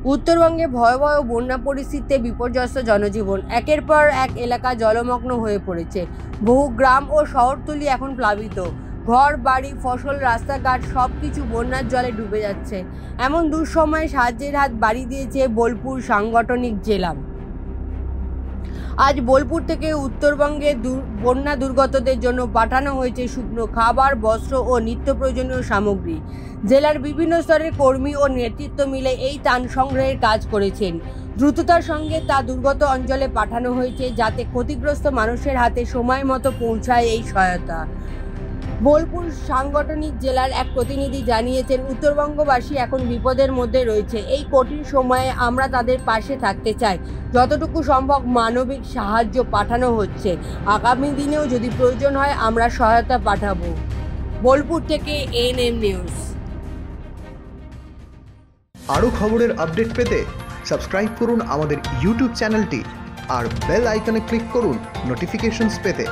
উত্তরবঙ্গে ভয়াবহ বন্যা পরিস্থিতিতে বিপর্যস্ত জনজীবন। একের পর এক এলাকা জলমগ্ন হয়ে পড়েছে। বহু গ্রাম ও শহরতলি এখন প্লাবিত। ঘর বাড়ি, ফসল, রাস্তাঘাট সবকিছু বন্যার জলে ডুবে যাচ্ছে। এমন দুঃসময়ে সাহায্যের হাত বাড়িয়ে দিয়েছে বোলপুর সাংগঠনিক জেলা। আজ বোলপুর থেকে উত্তরবঙ্গে বন্যা দুর্গতদের জন্য পাঠানো হয়েছে শুকনো খাবার, বস্ত্র ও নিত্য প্রয়োজনীয় সামগ্রী। জেলার বিভিন্ন স্তরের কর্মী ও নেতৃত্ব মিলে এই ত্রাণ সংগ্রহের কাজ করেছেন। দ্রুততার সঙ্গে তা দুর্গত অঞ্চলে পাঠানো হয়েছে যাতে ক্ষতিগ্রস্ত মানুষের হাতে সময় মতো পৌঁছায় এই সহায়তা। বোলপুর সাংগঠনিক জেলার এক প্রতিনিধি জানিয়েছেন, উত্তরবঙ্গবাসী এখন বিপদের মধ্যে রয়েছে। এই কঠিন সময়ে আমরা তাদের পাশে থাকতে চাই। যতটুকু সম্ভব মানবিক সাহায্য পাঠানো হচ্ছে। আগামী দিনেও যদি প্রয়োজন হয় আমরা সহায়তা পাঠাবো। বোলপুর থেকে এএনএম নিউজ। আরও খবরের আপডেট পেতে সাবস্ক্রাইব করুন আমাদের ইউটিউব চ্যানেলটি আর বেল আইকনে ক্লিক করুন নোটিফিকেশনস পেতে।